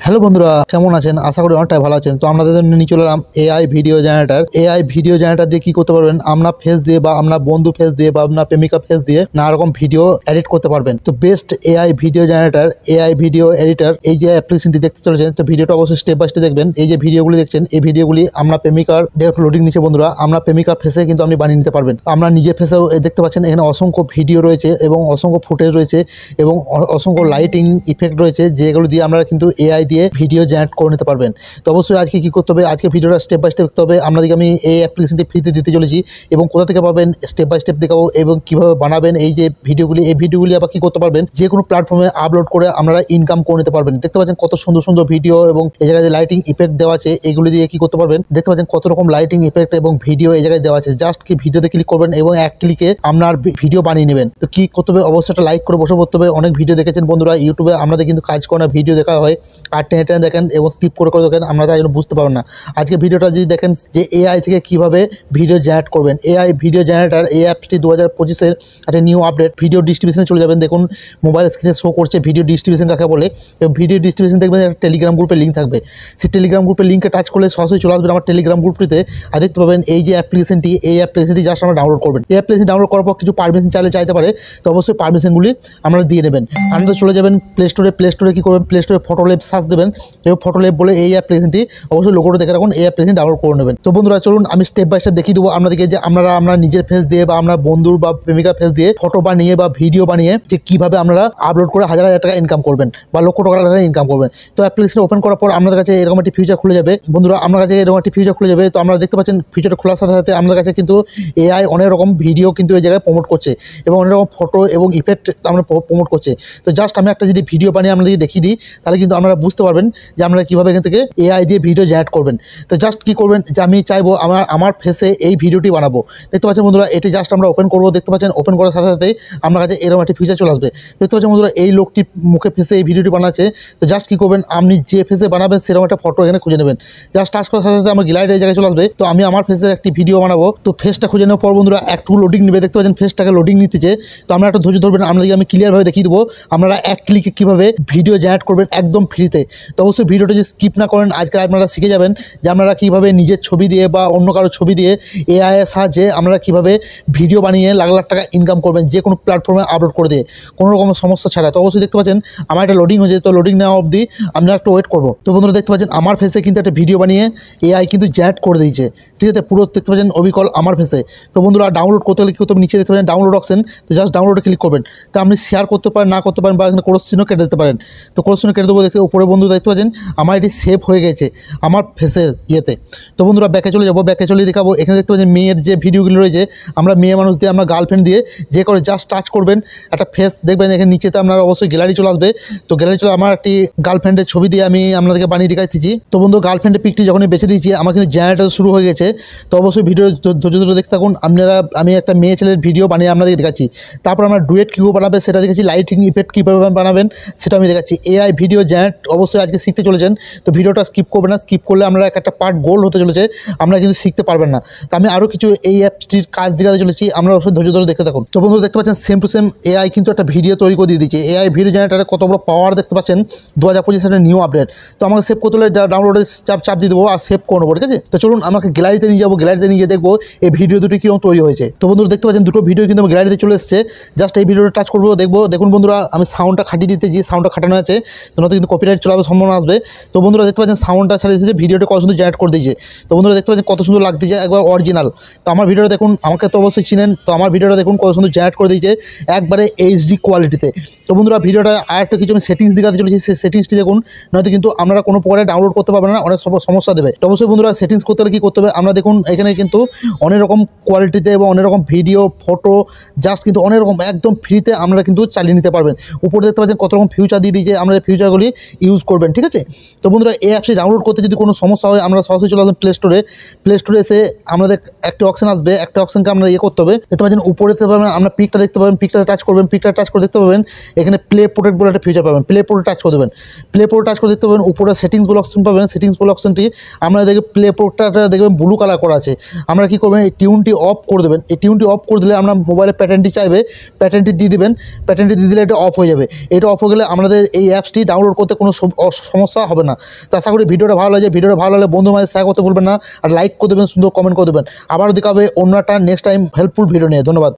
Hello বন্ধুরা, কেমন আছেন? আশা করি অনেকটাই ভালো আছেন। তো আপনাদের জন্য নিয়ে চলে এলাম AI video generator. AI video generator দিয়ে কি করতে পারবেন, আপনার ফেস দিয়ে বা আপনার বন্ধু ফেস দিয়ে বা আপনার প্রেমিকা ফেস দিয়ে নানা রকম ভিডিও এডিট করতে পারবেন। তো best AI video generator, AI video editor, এই যে অ্যাপ্লিকেশনটি দেখতে চলেছেন, তো ভিডিওটা অবশ্যই স্টেপ বাই স্টেপ দেখবেন। এই যে ভিডিওগুলি দেখছেন, এই ভিডিওগুলি আপনার প্রেমিকার লোডিং নিচে বন্ধুরা, আপনার প্রেমিকার ফেসে কিন্তু আপনি বানিয়ে নিতে পারবেন। আপনার নিজের ফেসেও দেখতে পাচ্ছেন এখানে অসংখ্য ভিডিও রয়েছে এবং অসংখ্য ফুটেজ রয়েছে এবং অসংখ্য লাইটিং ইফেক্ট রয়েছে, যেগুলো দিয়ে আমরা কিন্তু এআই দিয়ে ভিডিও জেনারেট করে নিতে পারবেন। তো অবশ্যই আজকে কি করতে হবে, আজকে ভিডিওটা স্টেপ বাই স্টেপ দেখতে হবে। আপনাদেরকে আমি এই অ্যাপ্লিকেশনটি ফ্রিতে দিতে চলেছি এবং কোথা থেকে পাবেন স্টেপ বাই স্টেপ দেখাবো এবং কিভাবে বানাবেন এই যে ভিডিওগুলি। এই ভিডিওগুলি আবার কি করতে পারবেন, যে কোনো প্ল্যাটফর্মে আপলোড করে আপনারা ইনকাম করে নিতে পারবেন। দেখতে পাচ্ছেন কত সুন্দর সুন্দর ভিডিও এবং এই জায়গায় যে লাইটিং ইফেক্ট দেওয়া আছে, এগুলি দিয়ে কি করতে পারবেন। দেখতে পাচ্ছেন কত রকম লাইটিং ইফেক্ট এবং ভিডিও এই জায়গায় দেওয়া আছে। জাস্ট কি ভিডিওতে ক্লিক করবেন এবং এক ক্লিকে আপনার ভিডিও বানিয়ে নেবেন। তো কি করতে হবে, অবশ্যই একটা লাইক করে বসে পড়তে হবে। অনেক ভিডিও দেখেছেন বন্ধুরা, ইউটিউবে আপনাদের কিন্তু কাজ করে না, ভিডিও দেখা হয় আর টেনে টেনে দেখেন এবং স্কিপ করে দেখেন, আপনারা তাই জন্য বুঝতে পারবেন না। আজকে ভিডিওটা যদি দেখেন যে এআই থেকে কিভাবে ভিডিও জেনারেট করবেন, এআই ভিডিও জেনারেটর এই অ্যাপসটি 2025-এর একটা নিউ আপডেট। ভিডিও ডিস্ট্রিবিউশনে চলে যাবেন, দেখুন মোবাইল স্ক্রিনে শো করছে ভিডিও ডিস্ট্রিবিউশন কাকে বলে। এবং ভিডিও ডিস্ট্রিবিউশন দেখবেন একটা টেলিগ্রাম গ্রুপের লিঙ্ক থাকবে, সেই টেলিগ্রাম গ্রুপের লিঙ্কে টাচ করলে সরাসরি চলে আসবেন আমার টেলিগ্রাম গ্রুপটিতে। আর দেখতে পাবেন এই যে অ্যাপ্লিকেশনটি, এই অ্যাপ্লিকেশনটি জাস্ট আমরা ডাউনলোড করবেন। এই অ্যাপ্লিকেশন ডাউনলোড করার পর কিছু পারমিশন চাইতে পারে, তো অবশ্যই পারমিশনগুলি আমরা দিয়ে নেবেন। আপনারা চলে যাবেন প্লে স্টোরে কী করবেন, প্লে স্টোরে ফটোল্যাব সার্চ দেবেন এবং ফটোল্যাব বলে এই অ্যাপ্লিকেশনটি অবশ্যই লোগোটা দেখে রাখুন, এই অ্যাপ্লিকেশন ডাউনলোড করে নেবেন। তো বন্ধুরা চলুন আমি স্টেপ বাই স্টেপ দেখিয়ে দেবো আপনাদেরকে যে আপনারা আপনার নিজের ফেস দিয়ে বা আপনার বন্ধুর বা প্রেমিকার ফেস দিয়ে ফটো বানিয়ে বা ভিডিও বানিয়ে যে কীভাবে আপনারা আপলোড করে হাজার হাজার টাকা ইনকাম করবেন বা লক্ষ টাকা ইনকাম করবেন। তো অ্যাপ্লিকেশন ওপেন করার পর আপনাদের কাছে এরকম একটি ফিউচার খুলে যাবে বন্ধুরা, আপনার কাছে এরকম একটি ফিউচার খুলে যাবে। তো আপনারা দেখতে পাচ্ছেন ফিউচারটা খোলার সাথে সাথে আপনাদের কাছে কিন্তু এআই অনেক রকম ভিডিও কিন্তু এই জায়গায় প্রমোট করছে এবং অনেক রকম ফটো এবং ইফেক্ট আমরা প্রমোট করছে। তো জাস্ট আমি একটা যদি ভিডিও বানিয়ে আপনাদেরকে দেখিয়ে দিই, তাহলে কিন্তু আপনারা বুঝতে পারবেন যে আপনারা কীভাবে এখান থেকে এআই দিয়ে ভিডিও জেনারেট করবেন। তো জাস্ট কী করবেন, যে আমি চাইবো আমার ফেসে এই ভিডিওটি বানাবো। দেখতে পাচ্ছেন বন্ধুরা, এটি জাস্ট আমরা ওপেন করবো। দেখতে পাচ্ছেন ওপেন করার সাথে সাথেই আপনার কাছে এরকম একটি ফিচার চলে আসবে। দেখতে পাচ্ছেন বন্ধুরা, এই লোকটি মুখে ফেসে এই ভিডিওটি বানাচ্ছে। তো জাস্ট কী করবেন, আপনি যে ফেসে বানাবেন সেরকম একটা ফটো এখানে খুঁজে নেবেন। জাস্ট টাচ করার সাথে সাথে আমার গ্যালারির এই জায়গায় চলে আসবে। তো আমি আমার ফেসের একটি ভিডিও বানাবো। তো ফেসটা খুঁজে নেওয়ার পর বন্ধুরা একটু লোডিং নেবে। দেখতে পাচ্ছেন ফেসটাকে লোডিং নিতেছে। তো আমরা একটু ধৈর্য ধরবেন, আপনাদেরকে আমি ক্লিয়ারভাবে দেখিয়ে দেবো আপনারা এক ক্লিকে কীভাবে ভিডিও জেনারেট করবেন একদম ফ্রিতে। তো অবশ্যই ভিডিওটা যদি স্কিপ না করেন, আজকে আপনারা শিখে যাবেন যে আপনারা কীভাবে নিজের ছবি দিয়ে বা অন্য কারো ছবি দিয়ে এআই এর সাহায্যে আপনারা কীভাবে ভিডিও বানিয়ে লাখ লাখ টাকা ইনকাম করবেন, যে কোনো প্ল্যাটফর্মে আপলোড করে দিয়ে কোনো রকম সমস্যা ছাড়া। তো অবশ্যই দেখতে পাচ্ছেন আমার একটা লোডিং হয়েছে। তো লোডিং নেওয়া অবধি আমরা একটু ওয়েট করবো। তো বন্ধুরা দেখতে পাচ্ছেন আমার ফেসে কিন্তু একটা ভিডিও বানিয়ে এআই কিন্তু জেনারেট করে দিয়েছে, ঠিক আছে। পুরো দেখতে পাচ্ছেন অবিকল আমার ফেসে। তো বন্ধুরা ডাউনলোড করতে গেলে কী করতে হবে, নিচে দেখতে পাচ্ছেন ডাউনলোড অপশন। তো জাস্ট ডাউনলোডে ক্লিক করবেন। তো আপনি শেয়ার করতে পারেন, না করতে পারেন, বা এখানে ক্রস চিহ্ন কেটে দিতে পারেন। তো ক্রস চিহ্ন কেটে দেবো। দেখতে উপরে বন্ধু দেখতে পাচ্ছেন আমার এটি সেভ হয়ে গেছে আমার ফেসের ইয়েতে। তো বন্ধুরা ব্যাকে চলে যাবো, ব্যাকে চলে দেখাবো। এখানে দেখতে পাচ্ছেন মেয়ের যে ভিডিওগুলো রয়েছে, আমরা মেয়ে মানুষ দিয়ে আমরা গার্লফ্রেন্ড দিয়ে যে করে জাস্ট টাচ করবেন একটা ফেস দেখবেন এখানে নিচেতে আপনার অবশ্যই গ্যালারি চলে আসবে। তো গ্যালারি চলে আমার একটি গার্লফ্রেন্ডের ছবি দিয়ে আমি আপনাদেরকে বানিয়ে দেখাইতেছি। তো বন্ধু গার্লফ্রেন্ডের পিকটি যখনই বেছে দিয়েছি আমার কিন্তু জেনারেটর শুরু হয়ে গেছে। তো অবশ্যই ভিডিও ধৈর্য ধরে দেখতে থাকুন আপনারা। আমি একটা মেয়ে ছেলের ভিডিও বানিয়ে আপনাদেরকে দেখাচ্ছি। তারপর আমরা ডুয়েট কীভাবে বানাবে সেটা দেখেছি, লাইটিং ইফেক্ট কীভাবে বানাবেন সেটা আমি দেখাচ্ছি। এআই ভিডিও জেনারেট অবশ্যই আজকে শিখতে চলেছেন। তো ভিডিওটা স্কিপ করবেন না, স্কিপ করলে আমরা একটা পার্ট গোল হতে চলেছে, আমরা কিন্তু শিখতে পারবেন না। তো আমি আরও কিছু এই অ্যাপসটির কাজ দেখাতে চলেছি, আমরা অবশ্যই ধৈর্য ধরে দেখতে থাকুন। তো বন্ধুরা দেখতে পাচ্ছেন সেম টু সেম এআই কিন্তু একটা ভিডিও তৈরি করে দিয়ে দিচ্ছে। এআই ভিডিও জেনারেটারে কত বড় পাওয়ার দেখতে পাচ্ছেন, 2025 সালের নিউ আপডেট। তো আমাকে সেভ করতে হলে ডাউনলোডে চাপ দিয়ে দেবো আর সেভ করে নেবো, ঠিক আছে। তো চলুন আমাকে গ্যালারিতে নিয়ে যাবো, গ্যালারিতে নিয়ে গিয়ে দেখবো এই ভিডিও দুটি কীরকম তৈরি হয়েছে। তো বন্ধুরা দেখতে পাচ্ছেন দুটো ভিডিও কিন্তু আমার গ্যালারিতে চলে এসেছে। জাস্ট এই ভিডিওটা টাচ করবো, দেখবো। দেখুন বন্ধুরা আমি সাউন্ডটা খাটিয়ে দিতে যে সাউন্ডটা খাটানো আছে, তো নয়তো কিন্তু কপিরাইট চলে সম্ভাবনা আসবে। তো বন্ধুরা দেখতে পাচ্ছেন সাউন্ডটা ছাড়িয়ে দিয়েছে, ভিডিওটা কত সুন্দর জেনারেট করে দিয়েছে। তো বন্ধুরা দেখতে পাচ্ছেন কত সুন্দর লাগতেছে, একবার অরিজিনাল। তো আমার ভিডিওটা দেখুন, আমাকে তো অবশ্যই চিনেন। তো আমার ভিডিওটা দেখুন কত সুন্দর জেনারেট করে দিয়েছে একবারে এইচডি কোয়ালিটিতে। তো বন্ধুরা ভিডিওটা আর একটা কিছু আমি সেটিংস দেখাতে চলেছি, সেই সেটিংসটি দেখুন, নয়তো কিন্তু আপনারা কোনো প্রকারে ডাউনলোড করতে পারবেন না, অনেক সমস্যা দেবে। তো অবশ্যই বন্ধুরা সেটিংস করতে হলে কী করতে হবে, আমরা দেখুন এখানে কিন্তু অনেক রকম কোয়ালিটিতে এবং অনেক রকম ভিডিও ফটো জাস্ট কিন্তু অনেক রকম একদম ফ্রিতে আমরা কিন্তু চালিয়ে নিতে পারবেন। উপরে দেখতে পাচ্ছেন কত রকম ফিউচার দিয়ে দিয়েছে, আমরা এই ফিউচারগুলি ইউজ করবেন, ঠিক আছে। তো বন্ধুরা এই অ্যাপসটি ডাউনলোড করতে যদি কোনো সমস্যা হয়, আমরা সরাসরি চলে আসবেন প্লে স্টোরে এসে আমাদের একটা অপশন আসবে, একটা অপশনকে আমরা করতে হবে। দেখতে পাচ্ছেন উপরে দেখতে পাবেন, আমরা পিকটা দেখতে পাবেন, পিকটা টাচ করবেন, পিকটা টাচ করে দেখতে পাবেন এখানে প্লে প্রোটেক্ট বলে একটা ফিচার পাবেন। প্লে প্রোটেক্ট টাচ করে দেবেন, প্লে প্রোটেক্ট টাচ করে দেখতে পাবেন উপরে সেটিংস বলে অপশন পাবেন। সেটিংস বলে অপশনটি আমরা দেখবেন প্লে প্রোটেক্টটা দেখবেন ব্লু কালার করা আছে। আমরা কী করবেন, এই টিউনটি অফ করে দেবেন। এই টিউনটি অফ করে দিলে আমরা মোবাইলের প্যাটার্নটি চাইবে, প্যাটার্নটি দিয়ে দেবেন। প্যাটার্নটি দিয়ে দিলে এটা অফ হয়ে যাবে। এটা অফ হয়ে গেলে আমাদের এই অ্যাপসটি ডাউনলোড করতে কোনো সমস্যা হবে না। তো আশা করি ভিডিওটা ভালো লাগে। ভিডিওটা ভালো লাগলে বন্ধু মাঝে শেয়ার করতে ভুলবেন না, আর লাইক করে দেবেন, সুন্দর কমেন্ট করে দেবেন। আবারও দেখা হবে অন্য একটা নেক্সট টাইম হেল্পফুল ভিডিও নিয়ে। ধন্যবাদ।